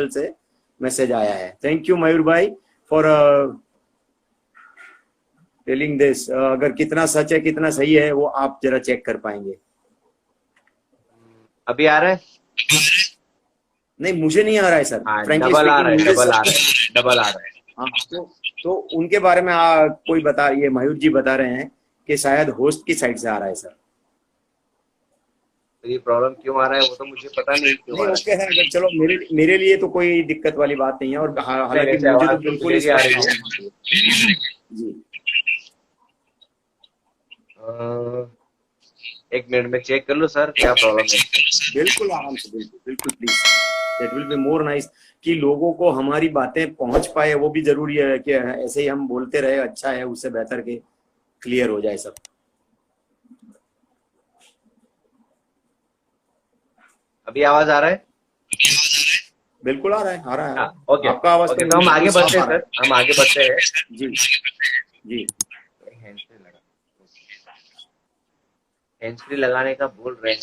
Official से message आया है। थैंक यू मयूर भाई फॉर टेलिंग दिस। अगर कितना सच है कितना सही है वो आप जरा चेक कर पाएंगे। अभी आ रहा है? नहीं मुझे नहीं आ रहा है सर, हाँ, फ्रेंकली डबल आ रहा है, स्पीकिंग। डबल आ रहा है, डबल आ रहा है। हाँ तो उनके बारे में कोई बता, ये मयूर जी बता रहे हैं कि शायद होस्ट की साइड से आ रहा है सर। तो ये प्रॉब्लम क्यों आ रहा है वो तो मुझे पता नहीं क्यों नहीं आ रहा ओके है, अगर चलो मेरे लिए तो कोई दिक्कत वाली बात नहीं है, और है। नहीं, हालांकि वैसे मुझे तो आवाज तो बिल्कुल क्लियर ही आ रही है। जी। एक मिनट में चेक कर लो सर क्या प्रॉब्लम है। बिल्कुल आराम से, बिल्कुल बिल्कुल please, that will be more nice कि लोगों को हमारी बातें पहुंच पाए। वो भी जरूरी है कि ऐसे ही हम बोलते रहे अच्छा है, उससे बेहतर के क्लियर हो जाए सब। अभी आवाज आ रहा है? बिल्कुल आ रहा है, आ रहा है, आ रहा हाँ, है। ओके आपका आवाज ओके, तो तो हम मुझे आगे बिल्कुल बढ़ते साफ हैं आ रहा सर, हम आगे बढ़ते हैं। है। जी जी। हैंड्स फ्री लगाने का बोल रहे हैं।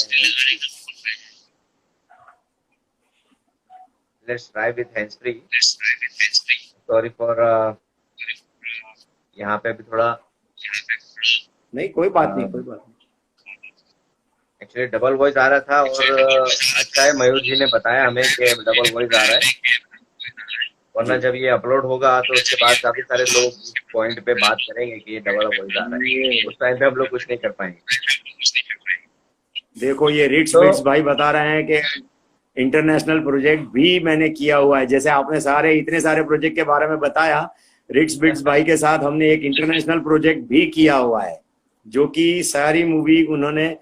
Let's try with hands free. Sorry for यहाँ पे अभी थोड़ा नहीं कोई बात नहीं, कोई बात नहीं। एक्चुअली डबल वॉइस आ रहा था, और अच्छा है मयूर जी ने बताया हमें कि डबल वॉइस आ रहा है, वरना जी जब ये अपलोड होगा तो उसके बाद काफी सारे लोग पॉइंट पे बात करेंगे कि ये डबल वॉइस आ रहा है, उस टाइम पे हम लोग कुछ नहीं कर पाएंगे। देखो ये रिट्स तो बिट्स भाई बता रहे हैं कि इंटरनेशनल प्रोजेक्ट भी मैंने किया हुआ है। जैसे आपने सारे इतने सारे प्रोजेक्ट के बारे में बताया, रिट्स बिट्स भाई के साथ हमने एक इंटरनेशनल प्रोजेक्ट भी किया हुआ है, जो कि सारी मूवी उन्होंने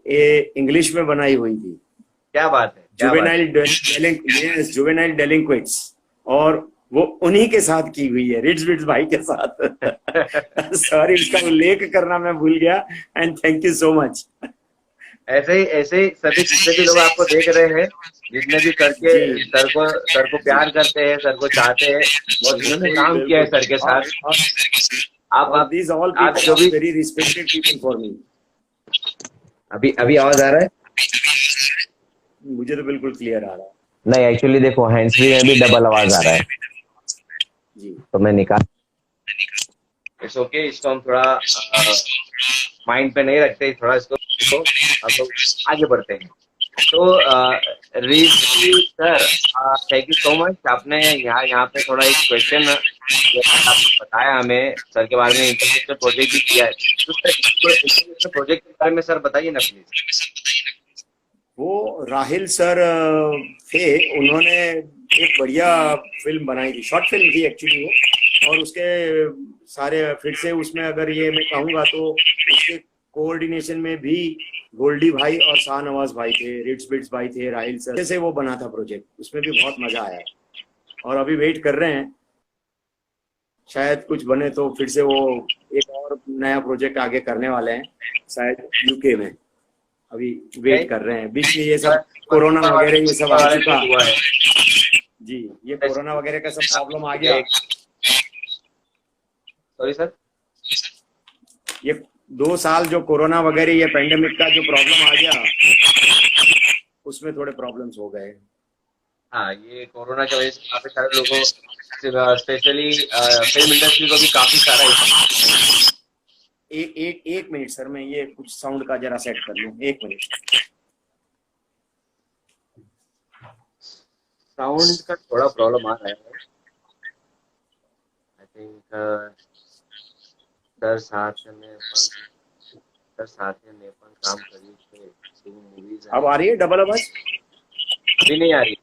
इंग्लिश में बनाई हुई थी। क्या बात है, क्या बात है। जुवेनाइल डेलिंक्वेंट्स, और वो उन्हीं के साथ की हुई है, रिट्स बिट्स भाई के साथ। सॉरी उसका उल्लेख करना मैं भूल गया, and thank you so much. ऐसे ही सभी जितने भी लोग आपको देख रहे हैं, जितने भी जी सर को प्यार करते हैं, सर को चाहते हैं, और जिन्होंने बिल्कुल काम किया है बिल्कुल। सर के साथ, आप और आप these all आप people जो are भी very respected people for me। अभी अभी आवाज आ रहा है? मुझे तो बिल्कुल क्लियर आ रहा है। नहीं, एक्चुअली देखो हैंड्स फ्री में भी डबल आवाज आ रहा है, जी तो मैं निकाल। इट्स ओके, इसको हम थोड़ा माइंड पे नहीं रखते, थोड़ा इसको हम लोग आगे बढ़ते हैं। तो Rizvi sir, thank you so much. आपने यहाँ पे थोड़ा एक क्वेश्चन आपने बताया हमें सर के बारे में, इंटरनेशनल प्रोजेक्ट भी किया है, तो सर इंटरनेशनल प्रोजेक्ट के बारे में सर बताइए ना प्लीज। वो राहिल सर थे, उन्होंने एक बढ़िया फिल्म बनाई थी, शॉर्ट फिल्म थी एक्चुअली वो, और उसके सारे फिर से उसमें अगर ये मैं कहूँगा तो उसके कोऑर्डिनेशन में भी गोल्डी भाई और शाहनवाज भाई थे, रिट्स बिट्स भाई थे, राहिल सर से वो बना था प्रोजेक्ट, उसमें भी बहुत मजा आया। और अभी वेट कर रहे हैं, शायद कुछ बने तो फिर से वो एक और नया प्रोजेक्ट आगे करने वाले हैं, शायद यूके में। अभी वेट कर रहे हैं, बीच में ये सब कोरोना वगैरह ये सब आ चुका है। जी ये कोरोना वगैरह का सब प्रॉब्लम आ गया। सॉरी सर, ये 2 साल जो कोरोना वगैरह ये पेंडेमिक का जो प्रॉब्लम आ गया, उसमें थोड़े प्रॉब्लम्स हो गए। हाँ, ये कोरोना की वजह से काफी सारे लोगों, स्पेशली फिल्म इंडस्ट्री को भी काफी सारा। एक मिनट सर, मैं ये कुछ साउंड का जरा सेट कर लूं, 1 मिनट। साउंड का थोड़ा प्रॉब्लम आ रहा है। आई थिंक सर साथ में अपन काम करी थे मूवीज। अब आ रही है डबल आवाज? अभी नहीं आ रही,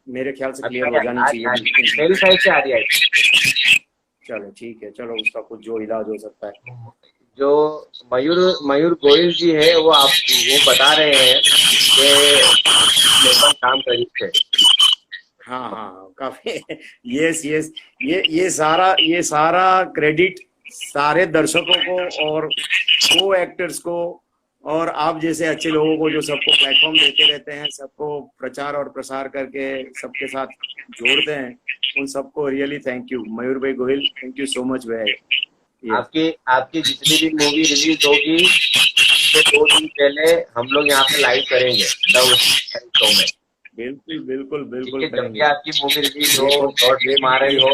मेरे ख्याल से क्लियर हो जानी चाहिए। मेरी साइड से आ रही है। चलो ठीक है, चलो उसका कुछ जो इलाज हो सकता है। जो मयूर गोयल जी है वो बता रहे हैं कि अपन काम करी थे। हाँ हाँ हाँ, काफी। यस यस, ये सारा क्रेडिट सारे दर्शकों को और को एक्टर्स को और आप जैसे अच्छे लोगों को जो सबको प्लेटफॉर्म देते रहते हैं, सबको प्रचार और प्रसार करके सबके साथ जोड़ते हैं, उन सबको रियली थैंक यू। मयूर भाई Gohil, thank you so much भाई। आपकी जितनी भी मूवी रिलीज होगी तो 2 दिन पहले हम लोग यहाँ पे लाइव करेंगे शो में। बिल्कुल बिल्कुल ठीक बिल्कुल है, जब भी करेंगे। आपकी मूवी रिलीज हो, एक और शॉर्ट फिल्म आ रही हो,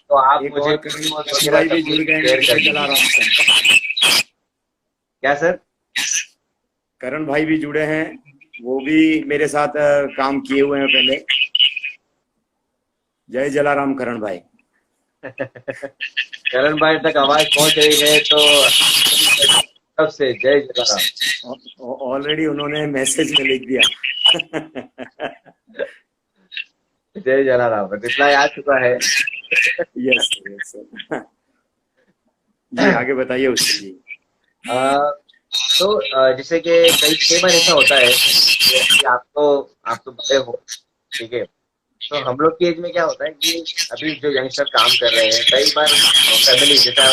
तो आप एक मुझे और वीडियोस करण वगैरह भाई सब भी कुछ जुड़ गए हैं, शेयर कर जय दीजिए। जलाराम से। क्या सर? करण भाई भी जुड़े हैं, वो भी मेरे साथ काम किए हुए हैं पहले। जय जलाराम करण भाई। करण भाई तक आवाज पहुंच रही है तो तब से जय जलाराम। ऑलरेडी उन्होंने मैसेज में लिख दिया। जय जलाराम रिप्लाई आ चुका है। Yes yes sir. जी आगे बताइए उससे जी। अ, तो जैसे कि कई बार ऐसा होता है कि आप तो बड़े हो, ठीक है, तो हम लोग की एज में क्या होता है कि अभी जो यंगस्टर काम कर रहे हैं, कई बार फैमिली जैसा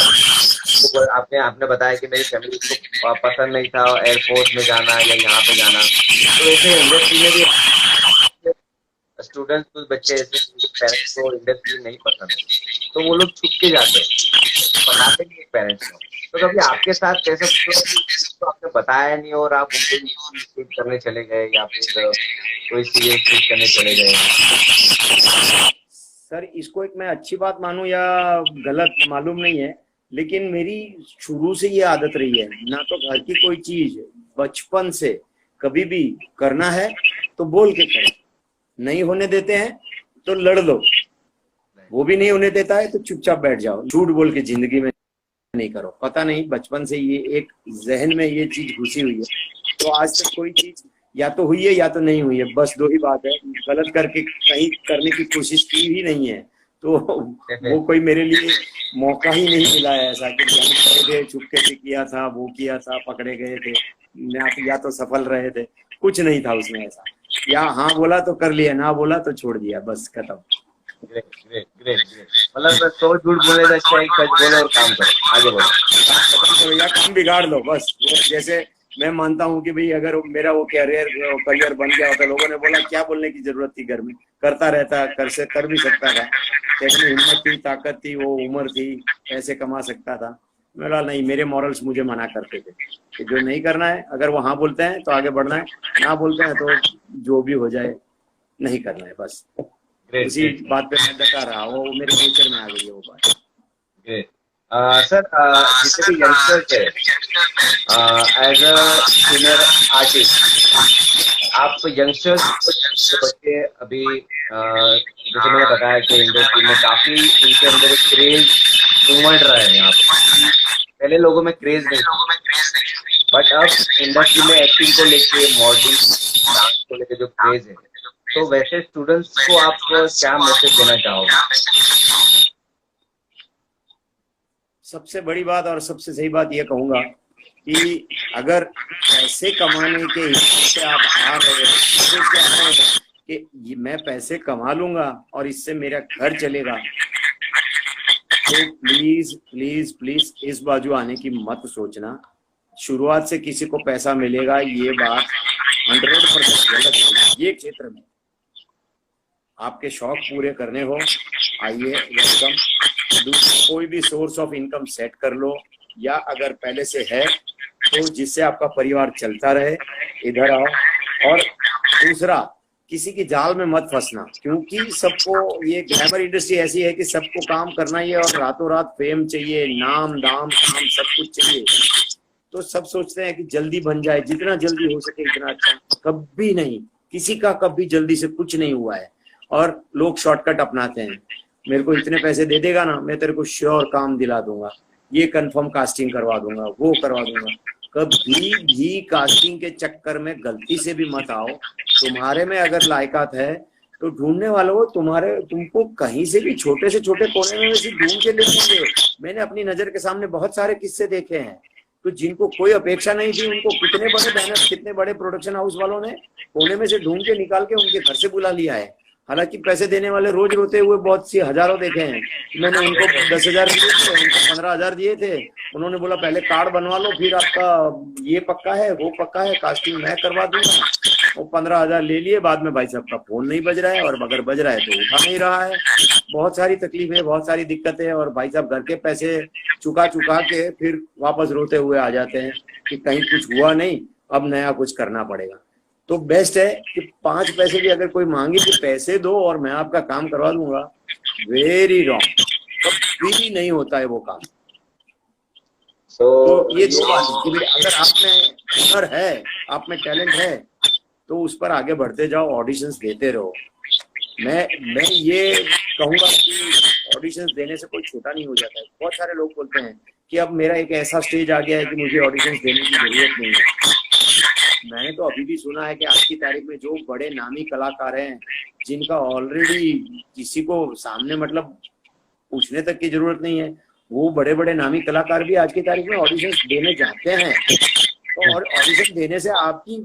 आपने आपने बताया कि मेरी फैमिली को पसंद नहीं था एयरफोर्स में जाना या यहाँ पे जाना, तो वैसे इंडस्ट्री में भी स्टूडेंट्स, कुछ बच्चे ऐसे जिनके पेरेंट्स को इंडस्ट्री नहीं पसंद है, तो वो लोग छुप के जाते हैं, बताते नहीं पेरेंट्स को। तो कभी आपके साथ कैसा कुछ हुआ कि तो आपने बताया नहीं और आप कोई शूट करने चले गए या फिर कोई सीरियल शूट करने चले गए? सर इसको एक मैं अच्छी बात मानूं या गलत मालूम नहीं है, लेकिन मेरी शुरू से ये आदत रही है ना, तो घर की कोई चीज बचपन से कभी भी करना है तो बोल के करो, नहीं होने देते हैं तो लड़ लो, वो भी नहीं होने देता है तो चुपचाप बैठ जाओ, झूठ बोल के जिंदगी में नहीं करो। पता नहीं बचपन से ये एक जहन में ये चीज घुसी हुई है, तो आज तक कोई चीज या तो हुई है या तो नहीं हुई है, बस दो ही बात है। गलत करके कहीं करने की कोशिश की ही नहीं है, तो वो कोई मेरे लिए मौका ही नहीं मिला है ऐसा कि हम करे थे, चुपके से किया था, वो किया था, पकड़े गए थे, या तो सफल रहे थे, कुछ नहीं था उसमें ऐसा। या हाँ बोला तो कर लिया, ना बोला तो छोड़ दिया, बस खत्म। Great great great great. मतलब 100 झूठ बोलने से अच्छा एक सच बोलो और काम करो, आगे बढ़ो। तो या काम बिगाड़ दो बस। जैसे मैं मानता हूँ कि भाई अगर मेरा वो करियर बन गया होता, लोगों ने बोला क्या बोलने की जरूरत थी, घर में करता रहता, कर भी सकता था, अपनी हिम्मत थी, ताकत थी, वो उम्र थी, पैसे कमा सकता था। मेरा नहीं, मेरे मॉरल्स मुझे मना करते थे कि जो नहीं करना है, अगर वो हाँ बोलते हैं तो आगे बढ़ना है, ना बोलते हैं तो जो भी हो जाए नहीं करना है, बस। ग्रेट उसी ग्रेट बात पे मैं डटा रहा, वो मेरे नेचर में आ गई है वो बात। ग्रेट। सर, जितने भी यंगस्टर्स है, एज अ सीनियर आर्टिस्ट, आप यंगस्टर्स जो बच्चे अभी जैसे मैंने बताया कि इंडस्ट्री में काफी इनके अंदर एक क्रेज उमड़ रहा है यहाँ पे। पहले लोगों में क्रेज नहीं था, बट अब इंडस्ट्री में एक्टिंग को लेके, मॉडलिंग, डांस को लेके जो क्रेज है, तो वैसे स्टूडेंट्स को आप क्या मैसेज देना चाहोगे? सबसे बड़ी बात और सबसे सही बात ये कहूंगा कि अगर पैसे कमाने के हिसाब से आप आ रहे हो कि मैं पैसे कमा लूंगा और इससे मेरा घर चलेगा, तो प्लीज प्लीज प्लीज इस बाजू आने की मत सोचना। शुरुआत से किसी को पैसा मिलेगा, ये बात 100% गलत है। ये क्षेत्र में आपके शौक पूरे करने हो, आइए, वेलकम। कोई भी सोर्स ऑफ इनकम सेट कर लो, या अगर पहले से है तो जिससे आपका परिवार चलता रहे, इधर आओ। और दूसरा, किसी की जाल में मत फंसना, क्योंकि सबको ये ग्लैमर इंडस्ट्री ऐसी है कि सबको काम करना ही है और रातों रात फेम चाहिए, नाम दाम काम सब कुछ चाहिए। तो सब सोचते हैं कि जल्दी बन जाए, जितना जल्दी हो सके इतना अच्छा। कभी नहीं, किसी का कभी जल्दी से कुछ नहीं हुआ है, और लोग शॉर्टकट अपनाते हैं। मेरे को इतने पैसे दे देगा ना, मैं तेरे को श्योर काम दिला दूंगा, ये कंफर्म कास्टिंग करवा दूंगा, वो करवा दूंगा। कभी भी कास्टिंग के चक्कर में गलती से भी मत आओ। तुम्हारे में अगर लायकात है तो ढूंढने वालों तुमको कहीं से भी छोटे से छोटे कोने में से ढूंढ के ले लेंगे। मैंने अपनी नजर के सामने बहुत सारे किस्से देखे हैं, तो जिनको कोई अपेक्षा नहीं थी, उनको कितने बड़े बैनर, कितने बड़े प्रोडक्शन हाउस वालों ने कोने में से ढूंढ के निकाल के उनके घर से बुला लिया है। हालांकि पैसे देने वाले रोज रोते हुए बहुत सी हजारों देखे हैं। मैंने उनको 10,000 दिए थे, उनको 15,000 दिए थे। उन्होंने बोला पहले कार्ड बनवा लो, फिर आपका ये पक्का है, वो पक्का है, कास्टिंग मैं करवा दूंगा। वो 15,000 ले लिए, बाद में भाई साहब का फोन नहीं बज रहा है, और अगर बज रहा है तो उठा नहीं रहा है। बहुत सारी तकलीफें, बहुत सारी दिक्कतें, और भाई साहब घर के पैसे चुका चुका के फिर वापस रोते हुए आ जाते हैं कि कहीं कुछ हुआ नहीं, अब नया कुछ करना पड़ेगा। तो बेस्ट है कि 5 पैसे भी अगर कोई मांगे कि पैसे दो और मैं आपका काम करवा दूंगा, वेरी रॉन्ग। कभी भी नहीं होता है वो काम। तो ये दो बात कि भाई अगर आप में हुनर है, आप में टैलेंट है, तो उस पर आगे बढ़ते जाओ, ऑडिशंस देते रहो। मैं ये कहूंगा कि ऑडिशंस देने से कोई छोटा नहीं हो जाता है। बहुत सारे लोग बोलते हैं कि अब मेरा एक ऐसा स्टेज आ गया है कि मुझे ऑडिशंस देने की जरूरत नहीं है। मैंने तो अभी भी सुना है कि आज की तारीख में जो बड़े नामी कलाकार हैं, जिनका ऑलरेडी किसी को सामने मतलब पूछने तक की जरूरत नहीं है, वो बड़े बड़े नामी कलाकार भी आज की तारीख में ऑडिशंस देने जाते हैं। तो और ऑडिशन देने से आपकी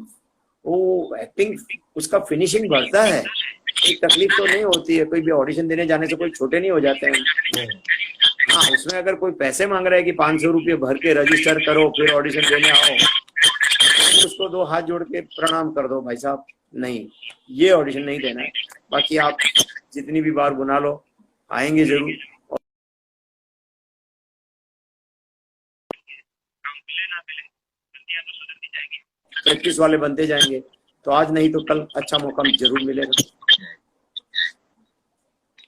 वो एक्टिंग, उसका फिनिशिंग बढ़ता है। कोई तकलीफ तो नहीं होती है, कोई भी ऑडिशन देने जाने से कोई छोटे नहीं हो जाते हैं। हाँ, उसमें अगर कोई पैसे मांग रहा है कि 500 रुपये भर के रजिस्टर करो फिर ऑडिशन देने आओ, तो उसको 2 हाथ जोड़ के प्रणाम कर दो, भाई साहब नहीं, ये ऑडिशन नहीं देना है। बाकी आप जितनी भी बार बुला लो, आएंगे जरूर। प्रैक्टिस वाले बनते जाएंगे, तो आज नहीं तो कल अच्छा मौका जरूर मिलेगा।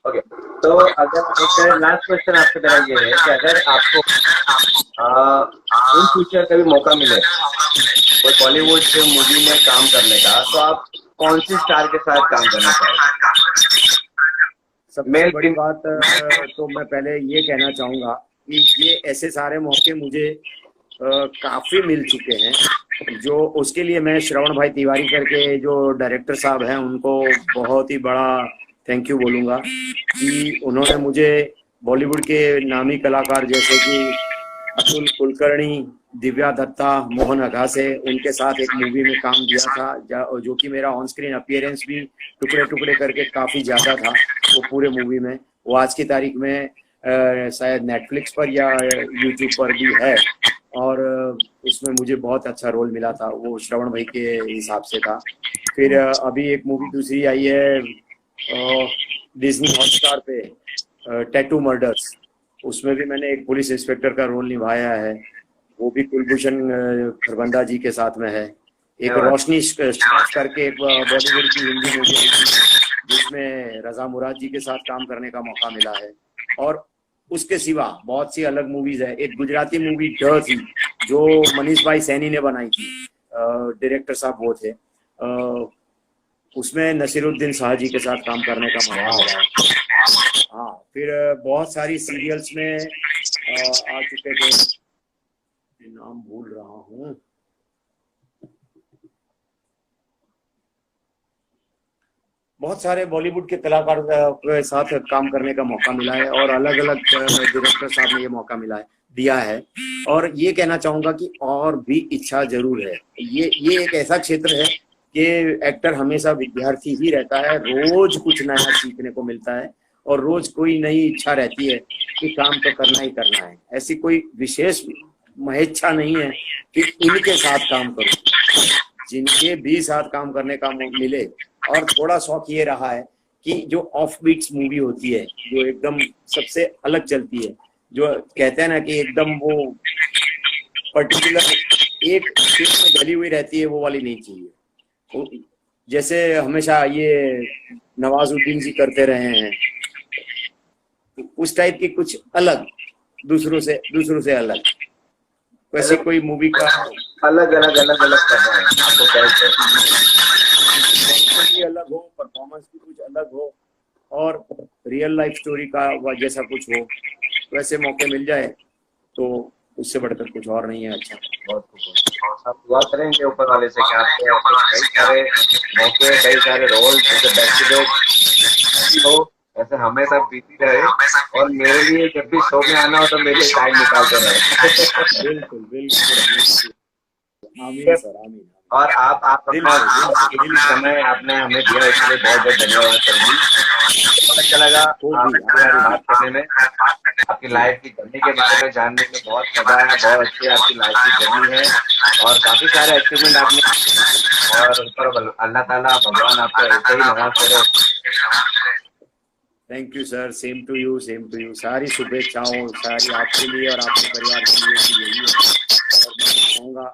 ओके, तो अगर एक लास्ट क्वेश्चन आपसे मेरा ये है कि अगर आपको इन फ्यूचर कभी मौका मिले कोई बॉलीवुड के मूवी में काम करने का, तो आप कौन सी स्टार के साथ काम करना चाहेंगे? सबसे बड़ी बात तो मैं पहले ये कहना चाहूंगा कि ये ऐसे सारे मौके मुझे काफी मिल चुके हैं, जो उसके लिए मैं श्रवण भाई तिवारी करके जो डायरेक्टर साहब हैं उनको बहुत ही बड़ा थैंक यू बोलूंगा कि उन्होंने मुझे बॉलीवुड के नामी कलाकार जैसे कि अतुल कुलकर्णी, दिव्या दत्ता, मोहन अगासे, उनके साथ एक मूवी में काम दिया था, जो कि मेरा ऑन स्क्रीन अपीयरेंस भी टुकड़े टुकड़े करके काफी ज्यादा था वो पूरे मूवी में। वो आज की तारीख में शायद नेटफ्लिक्स पर या यूट्यूब पर भी है, और उसमें मुझे बहुत अच्छा रोल मिला था, वो श्रवण भाई के हिसाब से था। फिर अभी एक मूवी दूसरी आई है डिज्नी हॉटस्टार पे, टैटू मर्डर्स, उसमें भी मैंने एक पुलिस इंस्पेक्टर का रोल निभाया है, वो भी कुलभूषण खरबंदा जी के साथ में है। एक रोशनी करके एक बॉलीवुड की हिंदी मूवी जिसमें रजा मुराद जी के साथ काम करने का मौका मिला है। और उसके सिवा बहुत सी अलग मूवीज है। एक गुजराती मूवी ड थी जो मनीष भाई सैनी ने बनाई थी, डायरेक्टर साहब वो थे, उसमें नसीरुद्दीन शाह जी के साथ काम करने का मौका मिला है। हाँ, फिर बहुत सारी सीरियल्स में आ चुके थे, नाम भूल रहा हूँ, बहुत सारे बॉलीवुड के कलाकार के साथ काम करने का मौका मिला है, और अलग अलग डायरेक्टर साहब ने ये मौका दिया है। और ये कहना चाहूंगा कि और भी इच्छा जरूर है। ये एक ऐसा क्षेत्र है कि एक्टर हमेशा विद्यार्थी ही रहता है, रोज कुछ नया सीखने को मिलता है और रोज कोई नई इच्छा रहती है कि काम तो करना ही करना है। ऐसी कोई विशेष महेच्छा नहीं है कि इनके साथ काम करूं, जिनके भी साथ काम करने का मिले। और थोड़ा शौक ये रहा है कि जो ऑफ बीट्स मूवी होती है, जो एकदम सबसे अलग चलती है, जो कहते हैं ना कि एकदम वो पर्टिकुलर एक शेप में ढली हुई रहती है, वो वाली नहीं चाहिए। जैसे हमेशा ये नवाजुद्दीन जी करते रहे हैं, उस टाइप की कुछ अलग, दूसरों से अलग, वैसे कोई मूवी का अलग कर रहे हैं आपको भी अलग हो, परफॉर्मेंस भी कुछ अलग हो, और रियल लाइफ स्टोरी का जैसा कुछ हो, वैसे मौके मिल जाए तो उससे बढ़कर कुछ और नहीं है। अच्छा, बहुत आप दुआ करेंगे ऊपर वाले से कि आपको कई सारे मौके, कई सारे रोल जैसे बैक टू बैक हो, ऐसे हमेशा बीती रहे, और मेरे लिए जब भी शो में आना हो तो मेरे लिए टाइम निकालते रहे। बिल्कुल बिल्कुल, आमीन सर, आमीन। और आप अपना समय आपने हमें दिया, इसके लिए बहुत बहुत धन्यवाद सर जी। बहुत अच्छा लगा आपसे बात करने में, आपकी लाइफ की जर्नी के बारे में जानने में बहुत मजा आया। बहुत अच्छी आपकी लाइफ की जर्नी है और काफी सारे अचीवमेंट आपने, और ऊपर अल्लाह ताला भगवान आपको ऐसे ही नवाज करे। Thank you sir, same to you, same to you. सारी शुभेच्छाओं सारी आपके लिए और आपके परिवार के लिए यही है। और मैं कहूँगा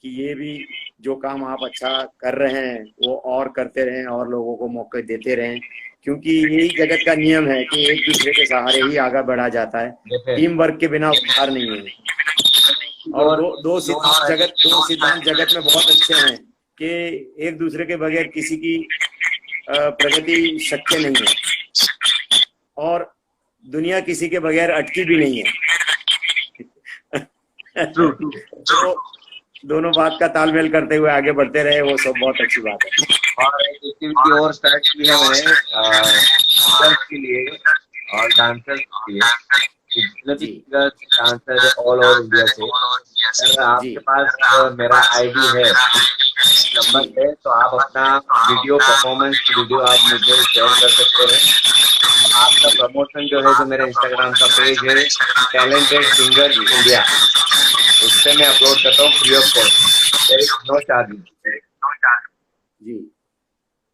कि ये भी जो काम आप अच्छा कर रहे हैं वो और करते रहें और लोगों को मौके देते रहें, क्योंकि यही जगत का नियम है कि एक दूसरे के सहारे ही आगे बढ़ा जाता है। टीम वर्क के बिना उद्धार नहीं है। और दो सिद्धांत जगत में बहुत अच्छे हैं कि एक दूसरे के बगैर किसी की प्रगति शक्य नहीं है और दुनिया किसी के बगैर अटकी भी नहीं है। तो दोनों बात का तालमेल करते हुए आगे बढ़ते रहे, वो सब बहुत अच्छी बात है। और एक एक्टिविटी और स्टार्ट की है मैंने सिंगर्स के लिए और डांसर्स के लिए, जितने भी सिंगर्स डांसर है ऑल ओवर इंडिया से, अगर आपके पास मेरा आईडी है, नंबर है, तो आप अपना वीडियो परफॉर्मेंस वीडियो आप मुझे शेयर कर सकते हैं। आपका प्रमोशन जो है, जो मेरे इंस्टाग्राम का पेज है टैलेंटेड सिंगर इंडिया, उस पर मैं अपलोड करता हूँ free of cost, there is no charges. जी,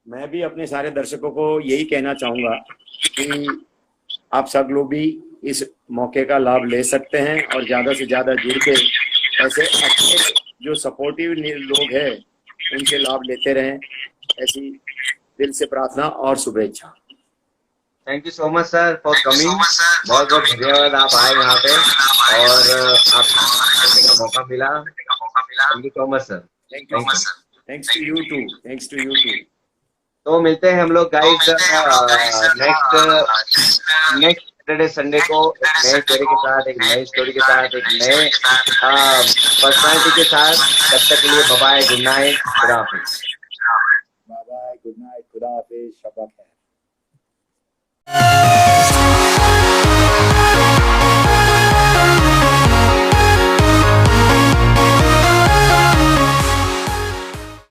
मैं भी अपने सारे दर्शकों को यही कहना चाहूंगा कि आप सब लोग भी इस मौके का लाभ ले सकते हैं और ज्यादा से ज्यादा जुड़ के ऐसे अच्छे जो सपोर्टिव लोग हैं उनसे लाभ लेते रहें, ऐसी दिल से प्रार्थना और शुभेच्छा। Thank you so much sir for coming, बहुत बहुत धन्यवाद आप आए यहाँ पे और आपको करने का मौका मिला। Thank you so much sir. Thanks to you too. तो मिलते हैं हम लोग गाइस नेक्स्ट सैटरडे संडे को एक नए स्टोरी के साथ, एक नई स्टोरी के साथ, एक नए पर्सनालिटी के साथ। तब तक के लिए बाय, गुड नाइट, खुदा हाफिज। बाय, गुड नाइट, खुदा हाफिज, शब्बा खैर।